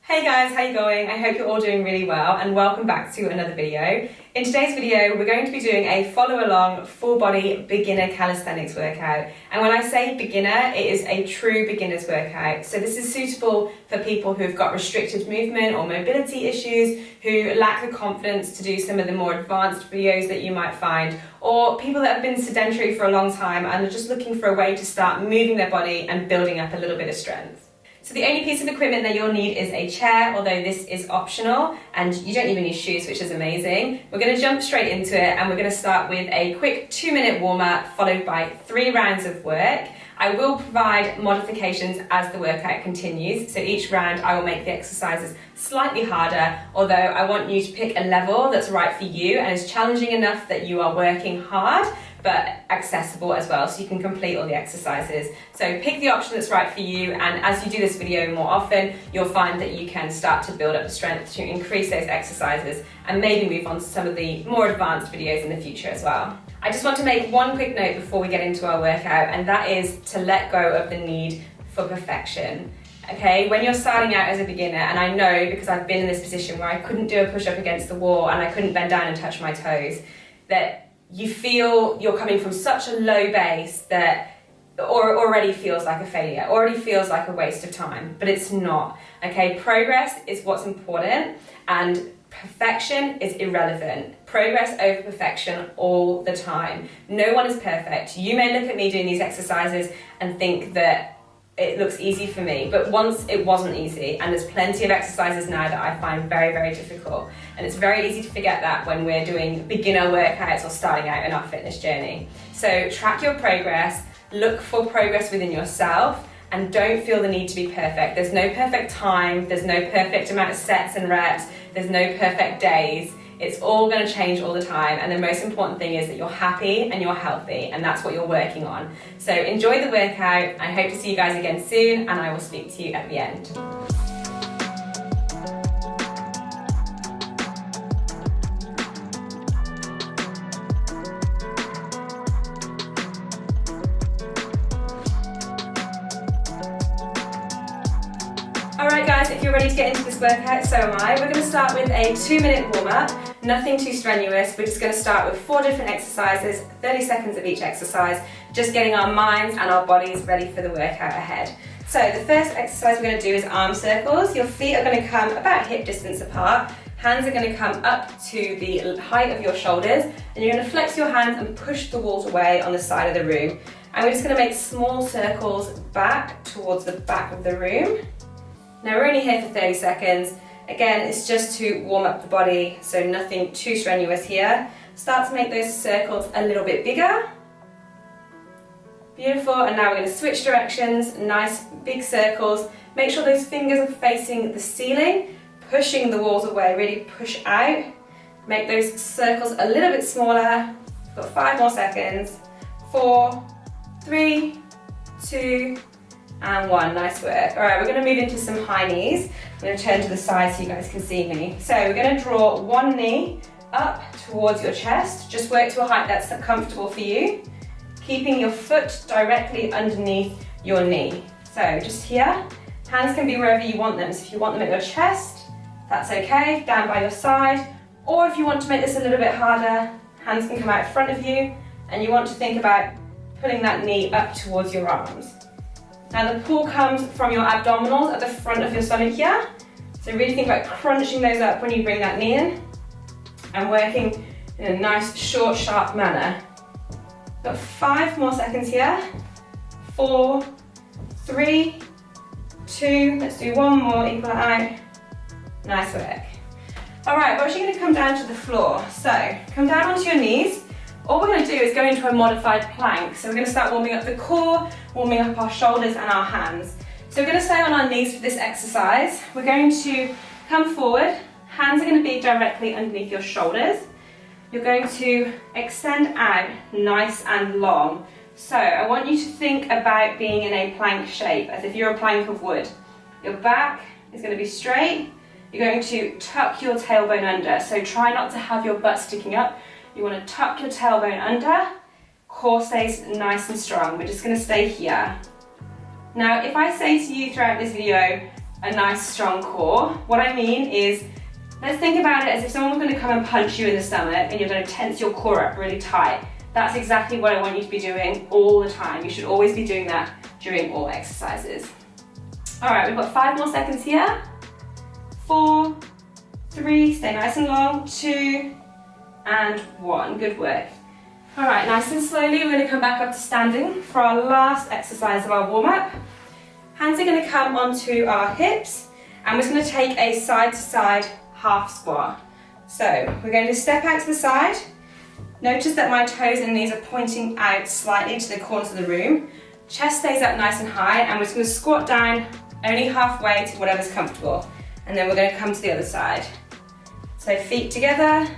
Hey guys, how you going? I hope you're all doing really well and welcome back to another video. In today's video, we're going to be doing a follow along full body beginner calisthenics workout. And when I say beginner, it is a true beginner's workout. So this is suitable for people who've got restricted movement or mobility issues, who lack the confidence to do some of the more advanced videos that you might find, or people that have been sedentary for a long time and are just looking for a way to start moving their body and building up a little bit of strength. So the only piece of equipment that you'll need is a chair, although this is optional, and you don't even need shoes, which is amazing. We're going to jump straight into it, and we're going to start with a quick 2-minute warm-up followed by 3 rounds of work. I will provide modifications as the workout continues, so each round I will make the exercises slightly harder, although I want you to pick a level that's right for you and is challenging enough that you are working hard, but accessible as well, so you can complete all the exercises. So pick the option that's right for you, and as you do this video more often, you'll find that you can start to build up the strength to increase those exercises and maybe move on to some of the more advanced videos in the future as well. I just want to make one quick note before we get into our workout, and that is to let go of the need for perfection. Okay, when you're starting out as a beginner, and I know because I've been in this position where I couldn't do a push-up against the wall and I couldn't bend down and touch my toes, that you feel you're coming from such a low base that already feels like a failure, already feels like a waste of time, but it's not. Okay, progress is what's important and perfection is irrelevant. Progress over perfection all the time. No one is perfect. You may look at me doing these exercises and think that it looks easy for me, but once it wasn't easy, and there's plenty of exercises now that I find very, very difficult. And it's very easy to forget that when we're doing beginner workouts or starting out in our fitness journey. So track your progress, look for progress within yourself, and don't feel the need to be perfect. There's no perfect time, there's no perfect amount of sets and reps, there's no perfect days. It's all going to change all the time, and the most important thing is that you're happy and you're healthy, and that's what you're working on. So enjoy the workout. I hope to see you guys again soon, and I will speak to you at the end. Alright guys, if you're ready to get into this workout, so am I. We're going to start with a 2-minute warm-up, nothing too strenuous. We're just going to start with 4 different exercises, 30 seconds of each exercise, just getting our minds and our bodies ready for the workout ahead. So the first exercise we're going to do is arm circles. Your feet are going to come about hip distance apart, hands are going to come up to the height of your shoulders, and you're going to flex your hands and push the walls away on the side of the room. And we're just going to make small circles back towards the back of the room. Now we're only here for 30 seconds. Again, it's just to warm up the body, so nothing too strenuous here. Start to make those circles a little bit bigger. Beautiful, and now we're going to switch directions, nice big circles. Make sure those fingers are facing the ceiling, pushing the walls away, really push out. Make those circles a little bit smaller. We've got 5 more seconds. 4, 3, 2, and 1. Nice work. All right, we're going to move into some high knees. I'm going to turn to the side so you guys can see me. So we're going to draw one knee up towards your chest. Just work to a height that's comfortable for you, keeping your foot directly underneath your knee. So just here, hands can be wherever you want them. So if you want them at your chest, that's okay, down by your side. Or if you want to make this a little bit harder, hands can come out in front of you, and you want to think about pulling that knee up towards your arms. Now the pull comes from your abdominals at the front of your stomach here. So really think about crunching those up when you bring that knee in and working in a nice, short, sharp manner. Got 5 more seconds here. 4, 3, 2, let's do one more, equal it out. Nice work. All right, we're actually going to come down to the floor. So come down onto your knees. All we're going to do is go into a modified plank. So we're going to start warming up the core, warming up our shoulders and our hands. So we're going to stay on our knees for this exercise. We're going to come forward. Hands are going to be directly underneath your shoulders. You're going to extend out nice and long. So I want you to think about being in a plank shape, as if you're a plank of wood. Your back is going to be straight. You're going to tuck your tailbone under. So try not to have your butt sticking up. You want to tuck your tailbone under, core stays nice and strong. We're just going to stay here. Now, if I say to you throughout this video, a nice strong core. What I mean is, let's think about it as if someone was going to come and punch you in the stomach and you're going to tense your core up really tight. That's exactly what I want you to be doing all the time. You should always be doing that during all exercises. All right, we've got 5 more seconds here. 4, 3, stay nice and long, 2, and 1. Good work. All right, nice and slowly, we're going to come back up to standing for our last exercise of our warm-up. Hands are going to come onto our hips, and we're just going to take a side-to-side half squat. So we're going to step out to the side. Notice that my toes and knees are pointing out slightly to the corners of the room. Chest stays up nice and high, and we're just going to squat down only halfway to whatever's comfortable. And then we're going to come to the other side. So feet together,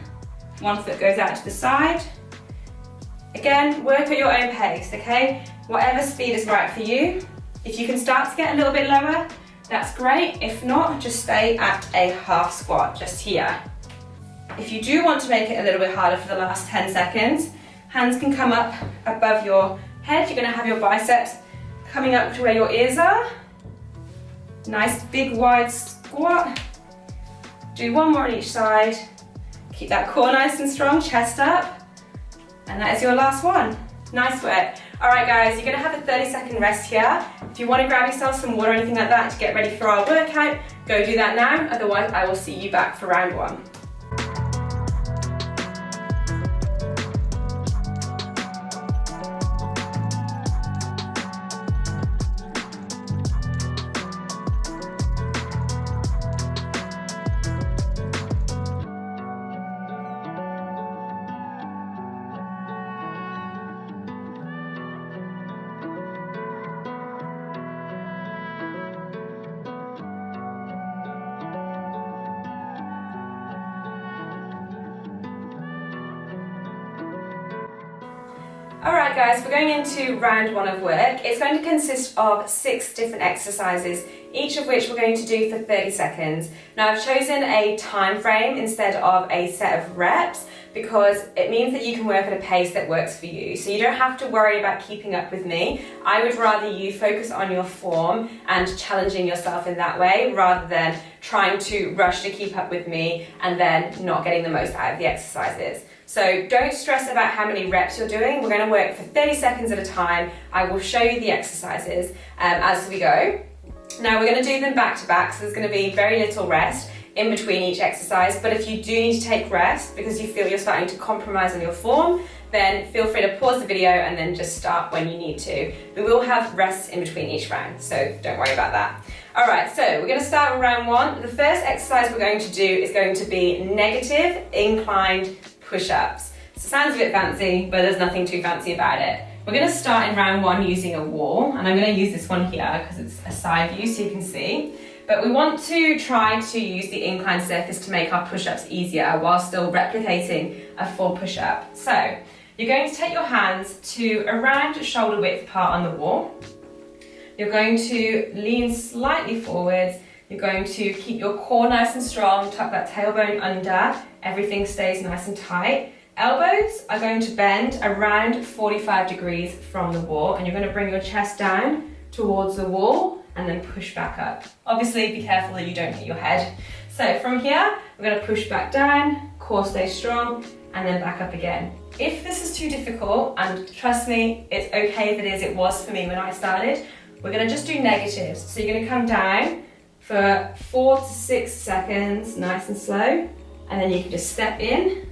one foot goes out to the side. Again, work at your own pace, okay? Whatever speed is right for you. If you can start to get a little bit lower, that's great. If not, just stay at a half squat, just here. If you do want to make it a little bit harder for the last 10 seconds, hands can come up above your head. You're going to have your biceps coming up to where your ears are. Nice big wide squat. Do 1 more on each side. Keep that core nice and strong, chest up. And that is your last one. Nice work. All right guys, you're gonna have a 30-second rest here. If you wanna grab yourself some water or anything like that to get ready for our workout, go do that now. Otherwise, I will see you back for round 1. Alright guys, we're going into round 1 of work. It's going to consist of 6 different exercises, each of which we're going to do for 30 seconds. Now I've chosen a time frame instead of a set of reps because it means that you can work at a pace that works for you. So you don't have to worry about keeping up with me. I would rather you focus on your form and challenging yourself in that way rather than trying to rush to keep up with me and then not getting the most out of the exercises. So don't stress about how many reps you're doing. We're going to work for 30 seconds at a time. I will show you the exercises as we go. Now we're going to do them back to back, so there's going to be very little rest in between each exercise, but if you do need to take rest because you feel you're starting to compromise on your form, then feel free to pause the video and then just start when you need to. We will have rests in between each round, so don't worry about that. Alright, so we're going to start with round 1. The first exercise we're going to do is going to be negative inclined push-ups. So it sounds a bit fancy, but there's nothing too fancy about it. We're going to start in round 1 using a wall, and I'm going to use this one here because it's a side view so you can see. But we want to try to use the inclined surface to make our push-ups easier while still replicating a full push-up. So you're going to take your hands to around shoulder width apart on the wall. You're going to lean slightly forwards. You're going to keep your core nice and strong, tuck that tailbone under. Everything stays nice and tight. Elbows are going to bend around 45 degrees from the wall, and you're going to bring your chest down towards the wall and then push back up. Obviously, be careful that you don't hit your head. So from here, we're going to push back down, core stays strong, and then back up again. If this is too difficult, and trust me, it's okay if it is, it was for me when I started, we're going to just do negatives. So you're going to come down for 4 to 6 seconds, nice and slow, and then you can just step in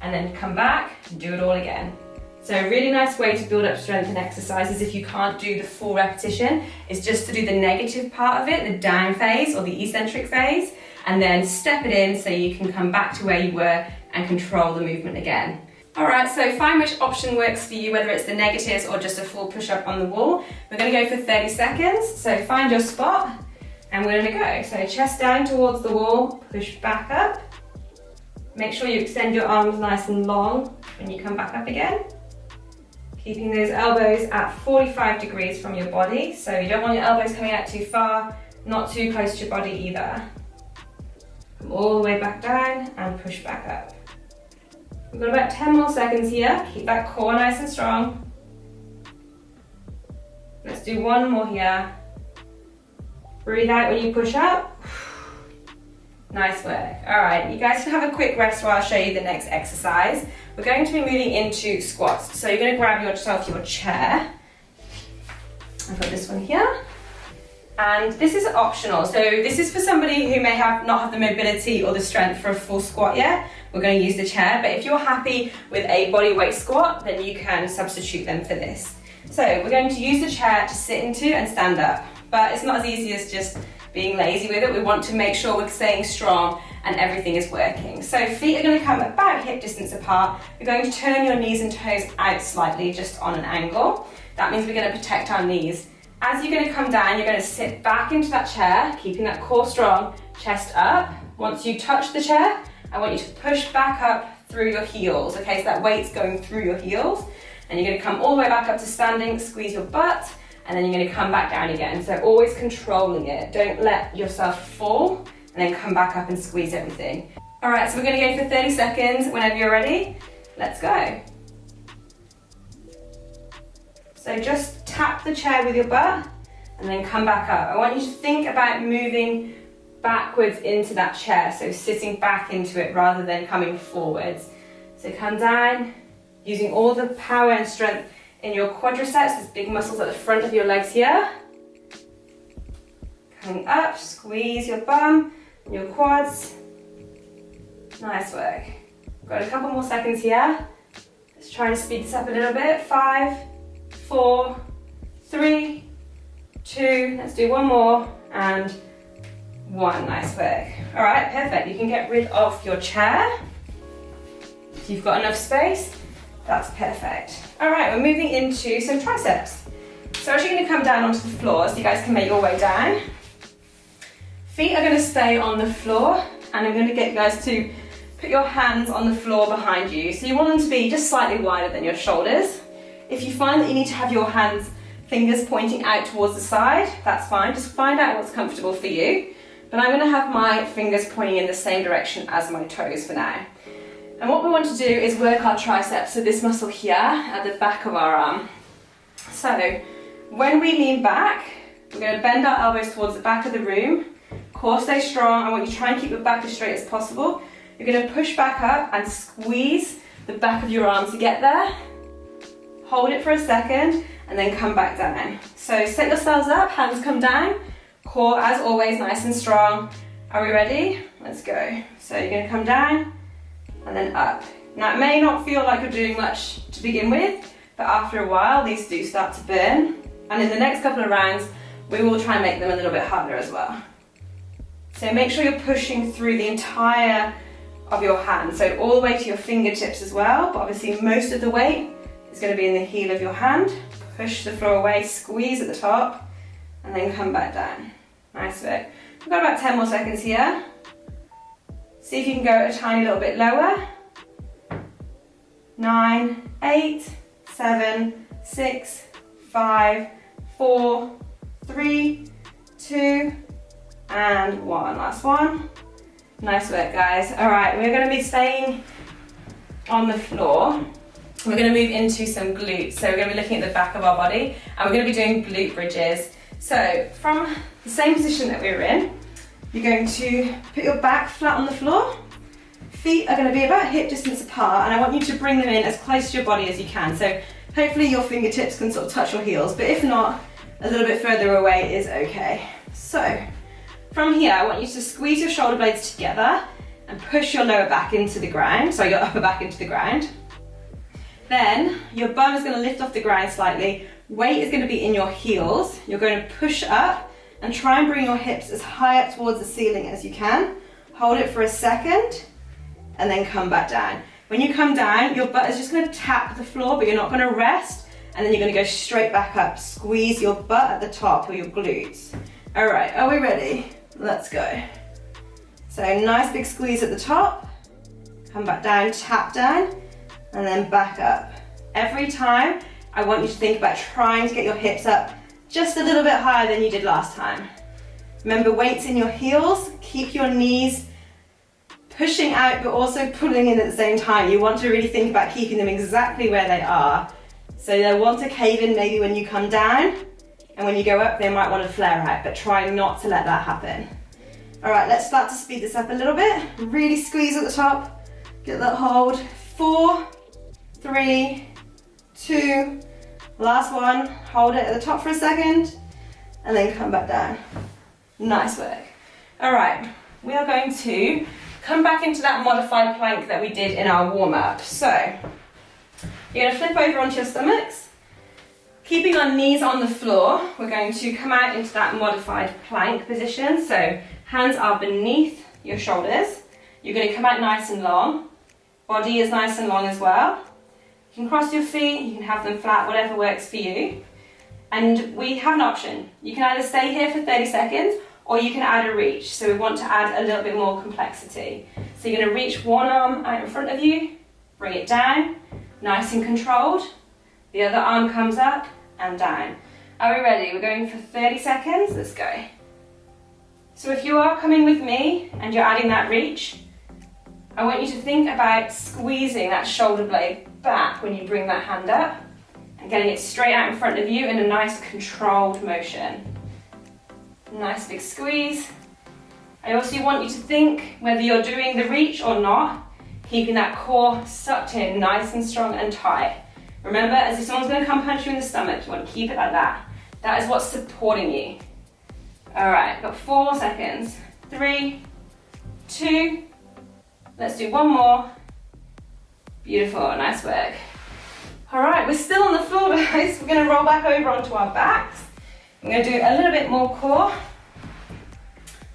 and then come back and do it all again. So a really nice way to build up strength in exercises if you can't do the full repetition is just to do the negative part of it, the down phase or the eccentric phase, and then step it in so you can come back to where you were and control the movement again. Alright, so find which option works for you, whether it's the negatives or just a full push-up on the wall. We're going to go for 30 seconds, so find your spot and we're going to go. So chest down towards the wall, push back up. Make sure you extend your arms nice and long when you come back up again. Keeping those elbows at 45 degrees from your body, so you don't want your elbows coming out too far, not too close to your body either. Come all the way back down and push back up. We've got about 10 more seconds here. Keep that core nice and strong. Let's do one more here. Breathe out when you push up. Nice work. All right, you guys can have a quick rest while I show you the next exercise. We're going to be moving into squats. So you're going to grab yourself your chair. I've got this one here. And this is optional. So this is for somebody who may not have the mobility or the strength for a full squat yet. We're going to use the chair, but if you're happy with a bodyweight squat, then you can substitute them for this. So we're going to use the chair to sit into and stand up, but it's not as easy as just being lazy with it. We want to make sure we're staying strong and everything is working. So feet are going to come about hip distance apart. You're going to turn your knees and toes out slightly, just on an angle. That means we're going to protect our knees. As you're going to come down, you're going to sit back into that chair, keeping that core strong, chest up. Once you touch the chair, I want you to push back up through your heels, okay? So that weight's going through your heels, and you're going to come all the way back up to standing, squeeze your butt, and then you're going to come back down again. So always controlling it. Don't let yourself fall, and then come back up and squeeze everything. All right, so we're going to go for 30 seconds. Whenever you're ready, let's go. So just tap the chair with your butt, and then come back up. I want you to think about moving backwards into that chair, so sitting back into it rather than coming forwards. So come down, using all the power and strength in your quadriceps, these big muscles at the front of your legs here. Coming up, squeeze your bum and your quads. Nice work. Got a couple more seconds here. Let's try and speed this up a little bit. 5, 4, 3, 2, let's do one more, and 1. Nice work. All right, perfect. You can get rid of your chair. If you've got enough space, that's perfect. All right, we're moving into some triceps. So as you're going to come down onto the floor, so you guys can make your way down. Feet are going to stay on the floor, and I'm going to get you guys to put your hands on the floor behind you. So you want them to be just slightly wider than your shoulders. If you find that you need to have your fingers pointing out towards the side, that's fine. Just find out what's comfortable for you. But I'm going to have my fingers pointing in the same direction as my toes for now. And what we want to do is work our triceps, so this muscle here at the back of our arm. So when we lean back, we're going to bend our elbows towards the back of the room. Core stay strong. I want you to try and keep your back as straight as possible. You're going to push back up and squeeze the back of your arm to get there. Hold it for a second and then come back down. So set yourselves up, hands come down. Core, as always, nice and strong. Are we ready? Let's go. So you're going to come down and then up. Now it may not feel like you're doing much to begin with, but after a while these do start to burn. And in the next couple of rounds, we will try and make them a little bit harder as well. So make sure you're pushing through the entire of your hand. So all the way to your fingertips as well, but obviously most of the weight is going to be in the heel of your hand. Push the floor away, squeeze at the top, and then come back down. Nice work. We've got about 10 more seconds here. See if you can go a tiny little bit lower. 9, 8, 7, 6, 5, 4, 3, 2, and 1. Last one. Nice work, guys. All right, we're going to be staying on the floor. We're going to move into some glutes. So we're going to be looking at the back of our body, and we're going to be doing glute bridges. So from the same position that we were in, you're going to put your back flat on the floor. Feet are going to be about hip distance apart, and I want you to bring them in as close to your body as you can. So hopefully your fingertips can sort of touch your heels, but if not, a little bit further away is okay. So from here, I want you to squeeze your shoulder blades together and push your lower back into the ground, so your upper back into the ground. Then your bum is going to lift off the ground slightly. Weight is going to be in your heels. You're going to push up and try and bring your hips as high up towards the ceiling as you can. Hold it for a second and then come back down. When you come down, your butt is just going to tap the floor, but you're not going to rest, and then you're going to go straight back up. Squeeze your butt at the top or your glutes. All right, are we ready? Let's go. So nice big squeeze at the top. Come back down, tap down, and then back up. Every time, I want you to think about trying to get your hips up just a little bit higher than you did last time. Remember, weights in your heels. Keep your knees pushing out, but also pulling in at the same time. You want to really think about keeping them exactly where they are. So they'll want to cave in maybe when you come down, and when you go up, they might want to flare out, but try not to let that happen. All right, let's start to speed this up a little bit. Really squeeze at the top, get that hold. 4, 3, 2, last one. Hold it at the top for a second, and then come back down. Nice work. All right, we are going to come back into that modified plank that we did in our warm-up. So, you're gonna flip over onto your stomachs. Keeping our knees on the floor, we're going to come out into that modified plank position. So, hands are beneath your shoulders. You're gonna come out nice and long. Body is nice and long as well. You can cross your feet, you can have them flat, whatever works for you. And we have an option. You can either stay here for 30 seconds or you can add a reach. So we want to add a little bit more complexity. So you're gonna reach one arm out in front of you, bring it down, nice and controlled. The other arm comes up and down. Are we ready? We're going for 30 seconds, let's go. So if you are coming with me and you're adding that reach, I want you to think about squeezing that shoulder blade back when you bring that hand up and getting it straight out in front of you in a nice controlled motion. Nice big squeeze. I also want you to think whether you're doing the reach or not, keeping that core sucked in nice and strong and tight. Remember, as if someone's going to come punch you in the stomach, you want to keep it like that. That is what's supporting you. All right, got 4 seconds. 3, 2, let's do one more. Beautiful, nice work. All right, we're still on the floor, guys. We're gonna roll back over onto our backs. I'm gonna do a little bit more core.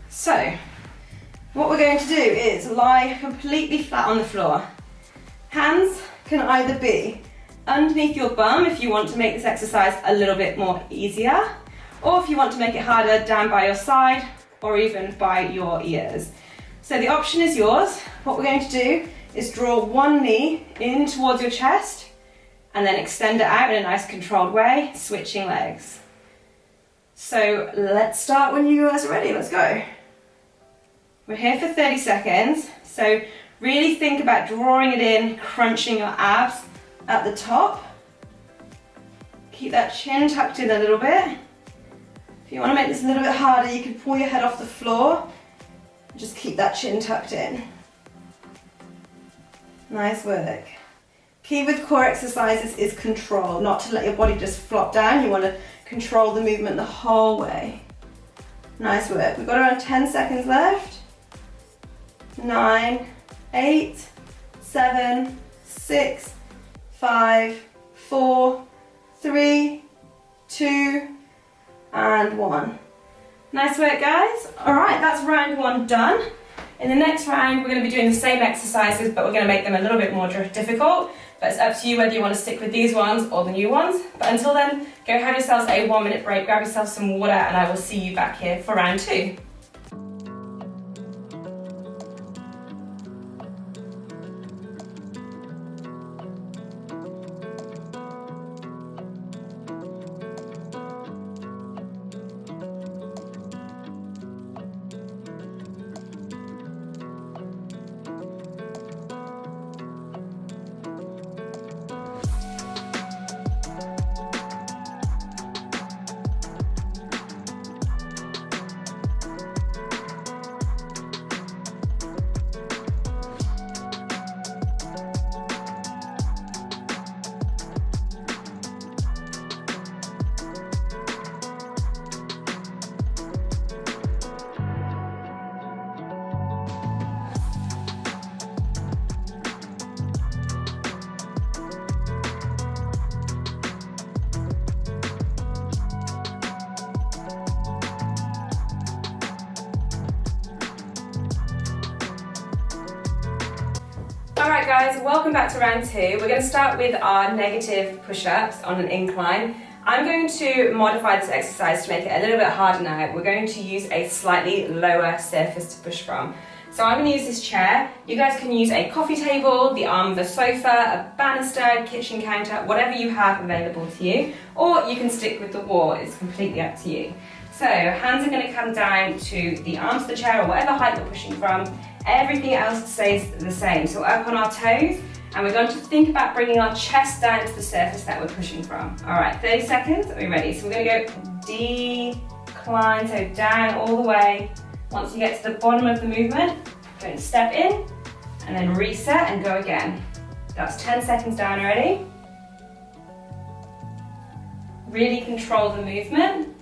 So, what we're going to do is lie completely flat on the floor. Hands can either be underneath your bum if you want to make this exercise a little bit more easier, or if you want to make it harder, down by your side, or even by your ears. So the option is yours. What we're going to do is draw one knee in towards your chest and then extend it out in a nice controlled way, switching legs. So let's start when you guys are ready, let's go. We're here for 30 seconds. So really think about drawing it in, crunching your abs at the top. Keep that chin tucked in a little bit. If you want to make this a little bit harder, you can pull your head off the floor. Just keep that chin tucked in. Nice work. Key with core exercises is control, not to let your body just flop down. You want to control the movement the whole way. Nice work. We've got around 10 seconds left. 9, 8, 7, 6, 5, 4, 3, 2, and 1. Nice work, guys. All right, that's round 1 done. In the next round, we're going to be doing the same exercises, but we're going to make them a little bit more difficult. But it's up to you whether you want to stick with these ones or the new ones. But until then, go have yourselves a 1-minute break, grab yourself some water, and I will see you back here for round 2. Alright guys, welcome back to round 2. We're going to start with our negative push-ups on an incline. I'm going to modify this exercise to make it a little bit harder now. We're going to use a slightly lower surface to push from. So I'm going to use this chair. You guys can use a coffee table, the arm of a sofa, a banister, kitchen counter, whatever you have available to you, or you can stick with the wall. It's completely up to you. So hands are going to come down to the arms of the chair or whatever height you're pushing from. Everything else stays the same. So up on our toes And we're going to think about bringing our chest down to the surface that we're pushing from. All right, 30 seconds, are we ready? So we're gonna go decline, so down all the way. Once you get to the bottom of the movement, go and step in, and then reset and go again. That's 10 seconds down already. Really control the movement.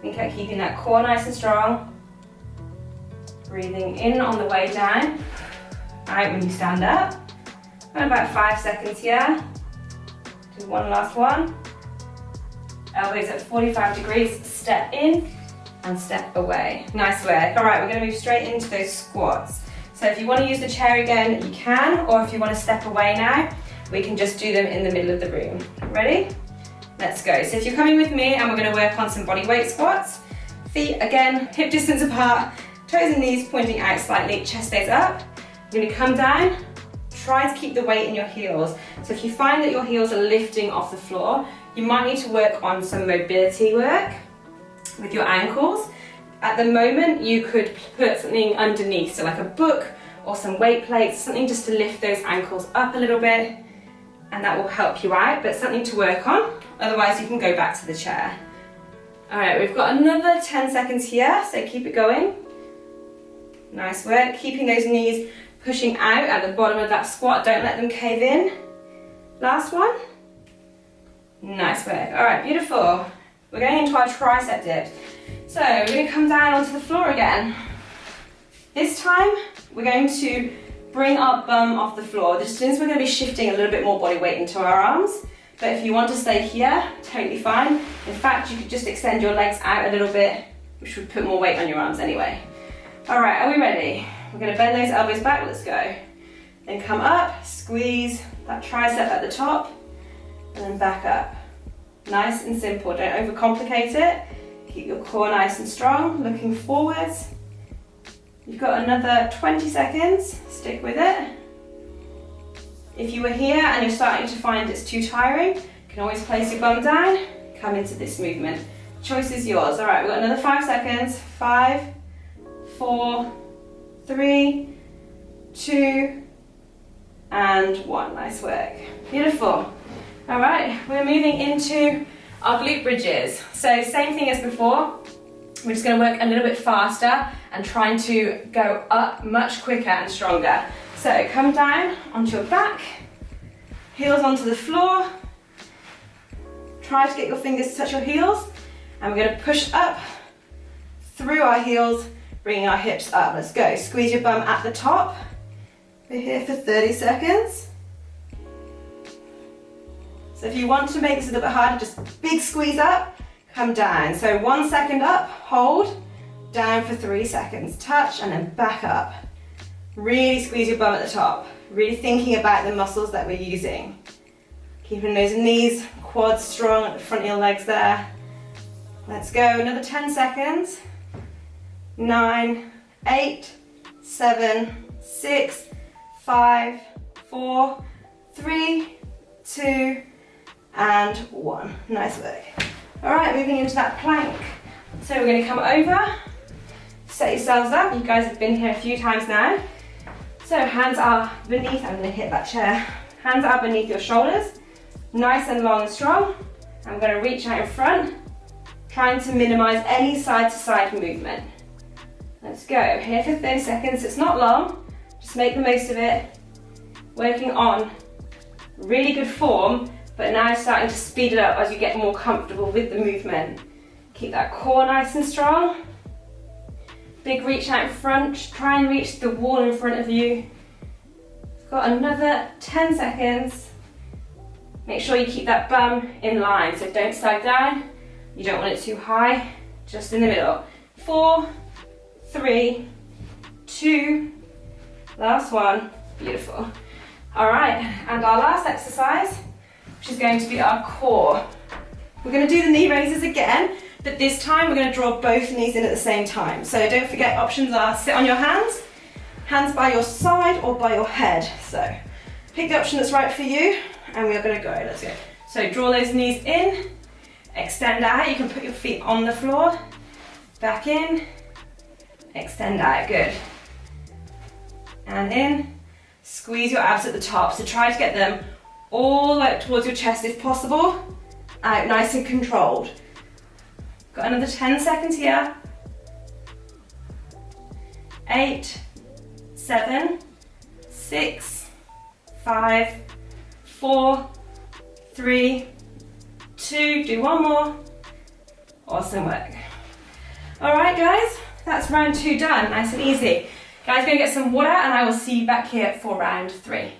Think about keeping that core nice and strong. Breathing in on the way down. Out when you stand up. And about 5 seconds here. Do one last one. Elbows at 45 degrees, step in and step away. Nice work. All right, we're gonna move straight into those squats. So if you wanna use the chair again, you can, or if you wanna step away now, we can just do them in the middle of the room. Ready? Let's go. So if you're coming with me, and we're gonna work on some body weight squats. Feet, again, hip distance apart, toes and knees pointing out slightly, chest stays up. You're gonna come down, try to keep the weight in your heels. So if you find that your heels are lifting off the floor, you might need to work on some mobility work with your ankles. At the moment, you could put something underneath, so like a book or some weight plates, something just to lift those ankles up a little bit, and that will help you out, but something to work on. Otherwise, you can go back to the chair. All right, we've got another 10 seconds here, so keep it going. Nice work, keeping those knees pushing out at the bottom of that squat, don't let them cave in. Last one. Nice work. All right, beautiful. We're going into our tricep dips. So we're going to come down onto the floor again. This time, we're going to bring our bum off the floor. This means we're going to be shifting a little bit more body weight into our arms. But if you want to stay here, totally fine. In fact, you could just extend your legs out a little bit, which would put more weight on your arms anyway. All right, are we ready? We're going to bend those elbows back, let's go. Then come up, squeeze that tricep at the top, and then back up. Nice and simple, don't overcomplicate it. Keep your core nice and strong, looking forwards. You've got another 20 seconds, stick with it. If you were here and you're starting to find it's too tiring, you can always place your bum down, come into this movement. Choice is yours. All right, we've got another 5 seconds. 5, 4, 3, 2, and 1. Nice work. Beautiful. All right, we're moving into our glute bridges. So same thing as before. We're just going to work a little bit faster and trying to go up much quicker and stronger. So come down onto your back, heels onto the floor. Try to get your fingers to touch your heels, and we're going to push up through our heels, bringing our hips up. Let's go. Squeeze your bum at the top. We're here for 30 seconds. So if you want to make this a little bit harder, just big squeeze up, come down. So 1 second up, hold, down for 3 seconds, touch, and then back up. Really squeeze your bum at the top. Really thinking about the muscles that we're using. Keeping those knees, quads strong at the front of your legs there. Let's go, another 10 seconds. 9, 8, 7, 6, 5, 4, 3, 2, and 1. Nice work. All right, moving into that plank. So we're going to come over, set yourselves up. You guys have been here a few times now. So hands are beneath, I'm going to hit that chair. Hands are beneath your shoulders, nice and long and strong. I'm going to reach out in front, trying to minimize any side-to-side movement. Let's go. Here for 30 seconds. It's not long, just make the most of it. Working on really good form, but now starting to speed it up as you get more comfortable with the movement. Keep that core nice and strong. Big reach out in front, try and reach the wall in front of you. Got another 10 seconds. Make sure you keep that bum in line, so don't sag down. You don't want it too high, just in the middle. 4, 3, 2, last one, beautiful. All right, and our last exercise, which is going to be our core. We're going to do the knee raises again, but this time we're going to draw both knees in at the same time. So don't forget, options are sit on your hands by your side or by your head. So pick the option that's right for you, and we are going to go. Let's go. So draw those knees in, extend out. You can put your feet on the floor, back in, extend out. Good. And in, Squeeze your abs at the top, so try to get them all the way up towards your chest if possible. Out nice and controlled. Got another 10 seconds here. 8, 7, 6, 5, 4, 3, 2, do one more. Awesome work. All right, guys, that's round 2 done, nice and easy. Guys, go get some water and I will see you back here for round 3.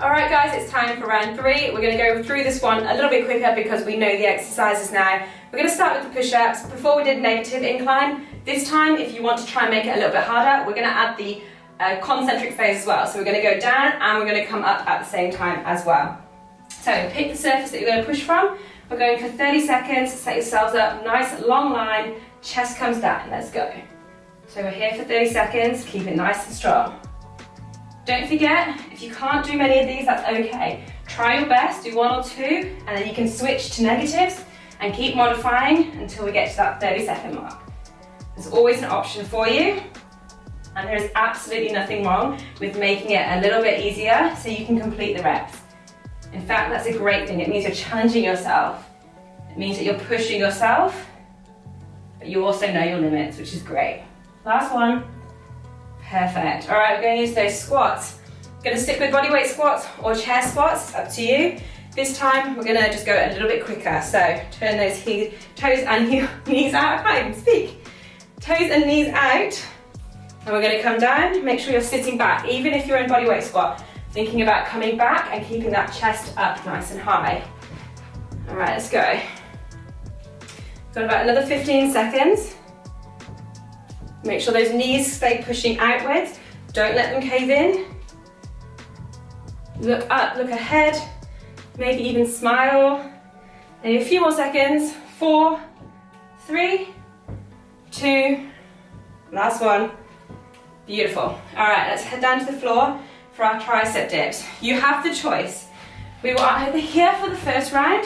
Alright guys, it's time for round 3. We're going to go through this one a little bit quicker because we know the exercises now. We're going to start with the push-ups. Before we did negative incline. This time, if you want to try and make it a little bit harder, we're going to add the concentric phase as well. So we're going to go down and we're going to come up at the same time as well. So pick the surface that you're going to push from. We're going for 30 seconds. Set yourselves up, nice long line, chest comes down. Let's go. So we're here for 30 seconds. Keep it nice and strong. Don't forget, if you can't do many of these, that's okay. Try your best, do 1 or 2, and then you can switch to negatives and keep modifying until we get to that 30-second mark. There's always an option for you, and there is absolutely nothing wrong with making it a little bit easier so you can complete the reps. In fact, that's a great thing. It means you're challenging yourself. It means that you're pushing yourself, but you also know your limits, which is great. Last one. Perfect. All right, we're going to use those squats. Going to stick with bodyweight squats or chair squats, up to you. This time, we're going to just go a little bit quicker. So turn those toes and knees out. I can't even speak. Toes and knees out. And we're going to come down. Make sure you're sitting back, even if you're in bodyweight squat. Thinking about coming back and keeping that chest up nice and high. All right, let's go. Got about another 15 seconds. Make sure those knees stay pushing outwards. Don't let them cave in. Look up, look ahead. Maybe even smile. Maybe a few more seconds. 4, 3, 2, last one. Beautiful. All right, let's head down to the floor for our tricep dips. You have the choice. We will either here for the first round,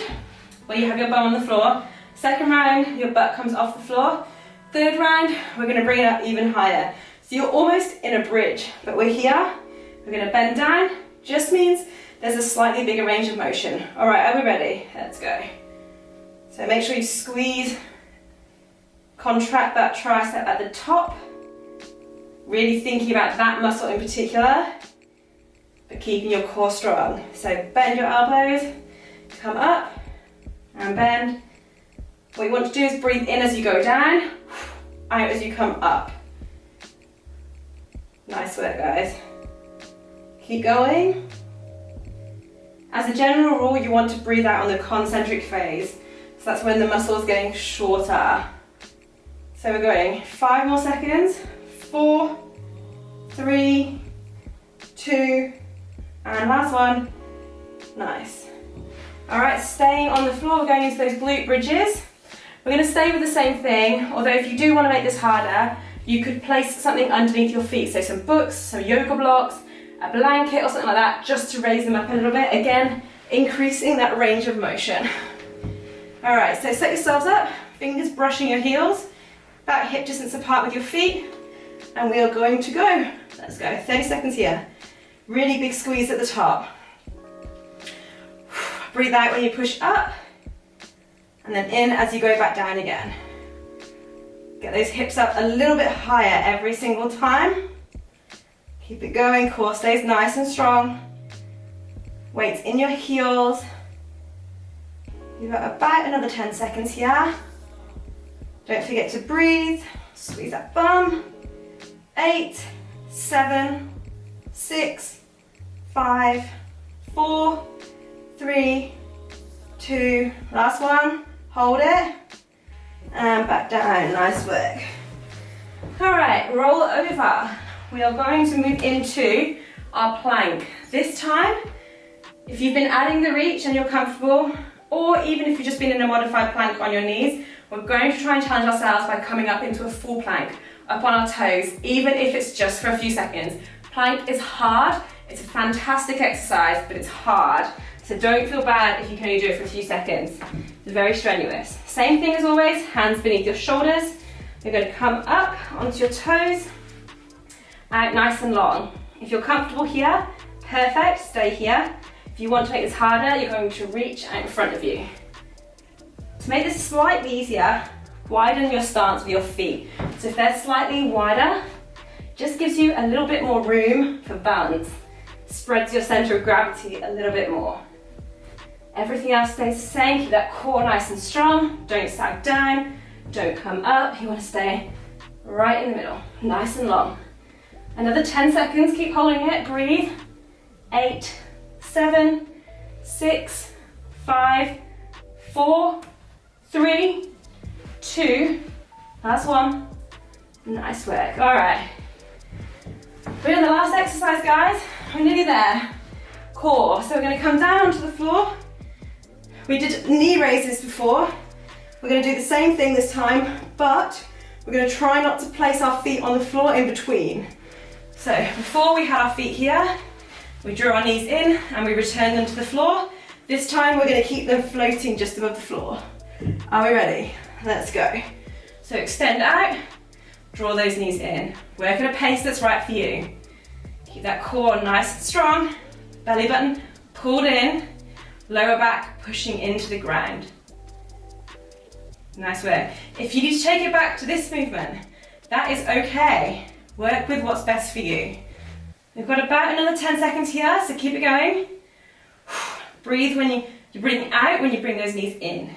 where you have your bum on the floor. Second round, your butt comes off the floor. Third round, we're going to bring it up even higher. So you're almost in a bridge, but we're here. We're going to bend down. Just means there's a slightly bigger range of motion. All right, are we ready? Let's go. So make sure you squeeze, contract that tricep at the top. Really thinking about that muscle in particular, but keeping your core strong. So bend your elbows, come up and bend. What you want to do is breathe in as you go down, out as you come up. Nice work, guys. Keep going. As a general rule, you want to breathe out on the concentric phase. So that's when the muscle is getting shorter. So we're going 5 more seconds. 4, 3, 2, and last one. Nice. All right, staying on the floor, we're going into those glute bridges. We're going to stay with the same thing, although if you do want to make this harder, you could place something underneath your feet, so some books, some yoga blocks, a blanket or something like that, just to raise them up a little bit. Again, increasing that range of motion. All right, so set yourselves up, fingers brushing your heels, about hip distance apart with your feet, and we are going to go. Let's go, 30 seconds here. Really big squeeze at the top. Breathe out when you push up, and then in as you go back down again. Get those hips up a little bit higher every single time. Keep it going, core stays nice and strong. Weights in your heels. You've got about another 10 seconds here. Don't forget to breathe. Squeeze that bum. 8, 7, 6, 5, 4, 3, 2, last one. Hold it. And back down, nice work. All right, roll over. We are going to move into our plank. This time, if you've been adding the reach and you're comfortable, or even if you've just been in a modified plank on your knees, we're going to try and challenge ourselves by coming up into a full plank, up on our toes, even if it's just for a few seconds. Plank is hard, it's a fantastic exercise, but it's hard. So don't feel bad if you can only do it for a few seconds. It's very strenuous. Same thing as always, hands beneath your shoulders. You're going to come up onto your toes, out nice and long. If you're comfortable here, perfect, stay here. If you want to make this harder, you're going to reach out in front of you. To make this slightly easier, widen your stance with your feet. So if they're slightly wider, just gives you a little bit more room for balance. Spreads your center of gravity a little bit more. Everything else stays the same. Keep that core nice and strong. Don't sag down, don't come up. You want to stay right in the middle, nice and long. Another 10 seconds, keep holding it, breathe. 8, 7, 6, 5, 4, 3, 2, last one. Nice work, all right. We're on the last exercise, guys. We're nearly there. Core, so we're gonna come down onto the floor. We did knee raises before. We're gonna do the same thing this time, but we're gonna try not to place our feet on the floor in between. So before we had our feet here, we drew our knees in and we returned them to the floor. This time we're gonna keep them floating just above the floor. Are we ready? Let's go. So extend out, draw those knees in. Work at a pace that's right for you. Keep that core nice and strong, belly button pulled in, lower back pushing into the ground. Nice work. If you need to take it back to this movement, that is okay. Work with what's best for you. We've got about another 10 seconds here, so keep it going. Breathe when you're breathing out when you bring those knees in.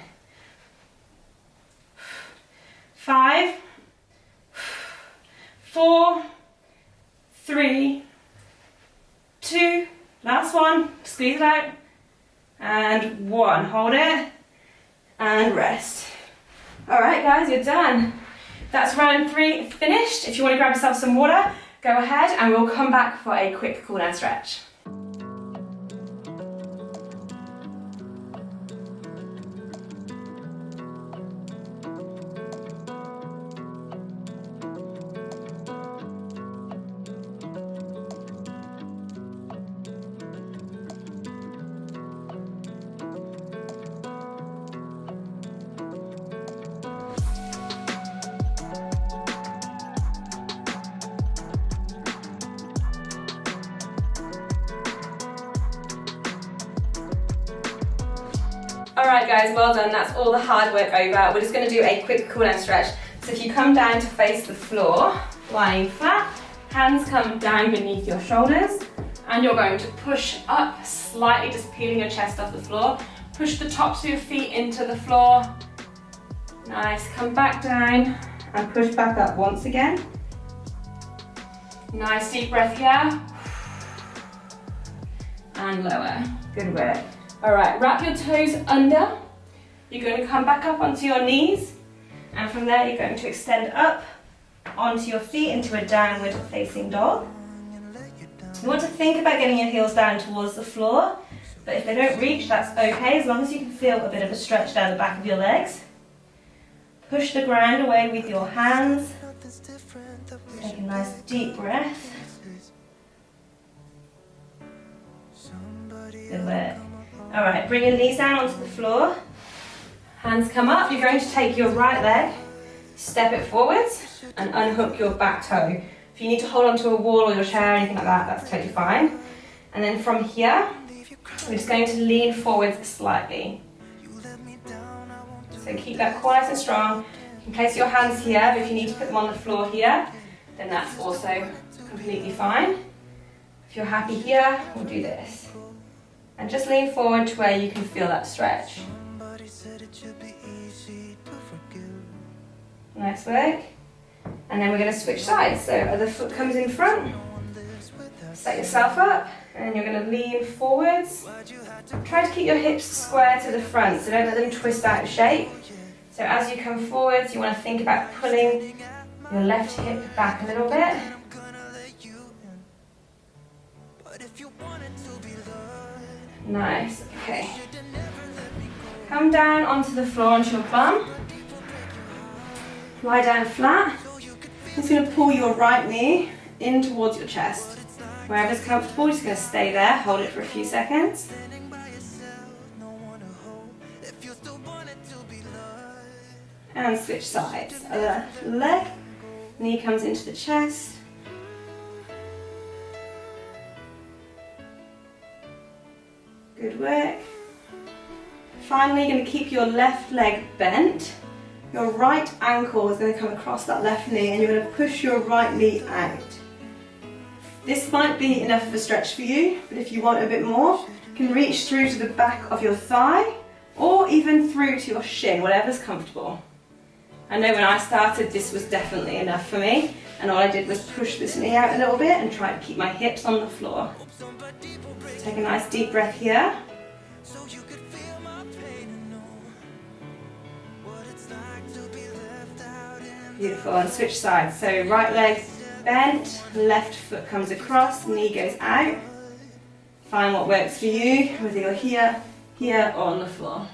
5, 4, 3, 2, last one, squeeze it out, and 1, hold it, and rest. All right guys, you're done. That's round 3 finished. If you want to grab yourself some water, go ahead and we'll come back for a quick cool down stretch. Alright guys, well done, that's all the hard work over. We're just going to do a quick cool down stretch. So if you come down to face the floor, lying flat, hands come down beneath your shoulders, and you're going to push up slightly, just peeling your chest off the floor. Push the tops of your feet into the floor. Nice, come back down and push back up once again. Nice deep breath here. And lower, good work. All right, wrap your toes under. You're going to come back up onto your knees, and from there you're going to extend up onto your feet into a downward facing dog. You want to think about getting your heels down towards the floor, but if they don't reach, that's okay, as long as you can feel a bit of a stretch down the back of your legs. Push the ground away with your hands. Take a nice deep breath. Good work. All right, bring your knees down onto the floor. Hands come up. You're going to take your right leg, step it forwards, and unhook your back toe. If you need to hold onto a wall or your chair or anything like that, that's totally fine. And then from here, we're just going to lean forwards slightly. So keep that core nice and strong. You can place your hands here, but if you need to put them on the floor here, then that's also completely fine. If you're happy here, we'll do this. And just lean forward to where you can feel that stretch. Nice work. And then we're going to switch sides. So other foot comes in front. Set yourself up, and you're going to lean forwards. Try to keep your hips square to the front, so don't let them twist out of shape. So as you come forwards, you want to think about pulling your left hip back a little bit. Nice, okay. Come down onto the floor onto your bum. Lie down flat. I'm just going to pull your right knee in towards your chest. Wherever's comfortable, just going to stay there, hold it for a few seconds. And switch sides. Other leg, knee comes into the chest. Good work. Finally, you're going to keep your left leg bent. Your right ankle is going to come across that left knee, and you're going to push your right knee out. This might be enough of a stretch for you, but if you want a bit more, you can reach through to the back of your thigh or even through to your shin, whatever's comfortable. I know when I started, this was definitely enough for me, and all I did was push this knee out a little bit and try to keep my hips on the floor. Take a nice deep breath here. Beautiful, and switch sides. So right leg bent, left foot comes across, knee goes out. Find what works for you, whether you're here, here or on the floor.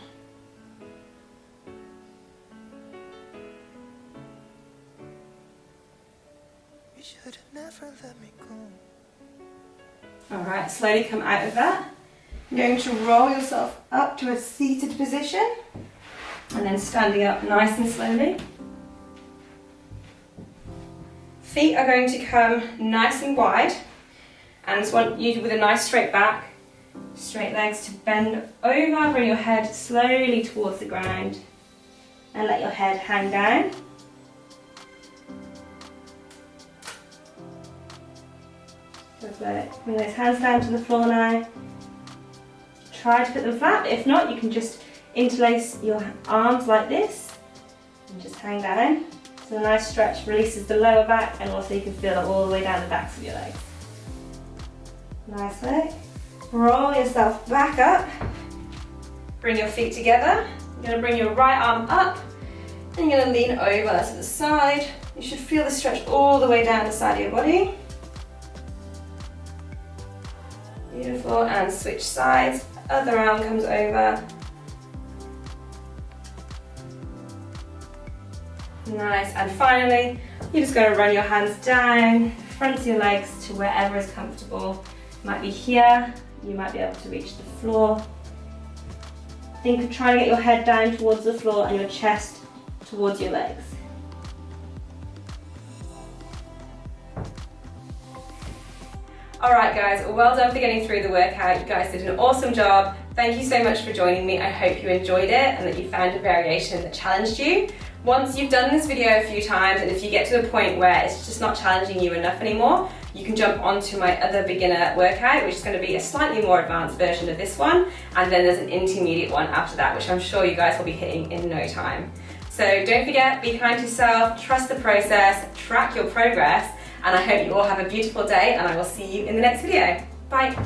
Alright, slowly come out of that. You're going to roll yourself up to a seated position and then standing up nice and slowly. Feet are going to come nice and wide, and I just want you with a nice straight back, straight legs to bend over, bring your head slowly towards the ground and let your head hang down. Perfect. Bring those hands down to the floor now. Try to put them flat, if not you can just interlace your arms like this and just hang down. So a nice stretch releases the lower back, and also you can feel it all the way down the backs of your legs. Nice work. Roll yourself back up. Bring your feet together. You're going to bring your right arm up, and you're going to lean over to the side. You should feel the stretch all the way down the side of your body. Beautiful, and switch sides. Other arm comes over. Nice, and finally, you're just going to run your hands down, front of your legs to wherever is comfortable. Might be here, you might be able to reach the floor. Think of trying to get your head down towards the floor and your chest towards your legs. Alright guys, well done for getting through the workout. You guys did an awesome job. Thank you so much for joining me. I hope you enjoyed it and that you found a variation that challenged you. Once you've done this video a few times, and if you get to the point where it's just not challenging you enough anymore, you can jump onto my other beginner workout, which is going to be a slightly more advanced version of this one, and then there's an intermediate one after that, which I'm sure you guys will be hitting in no time. So don't forget, be kind to yourself, trust the process, track your progress, and I hope you all have a beautiful day, and I will see you in the next video. Bye.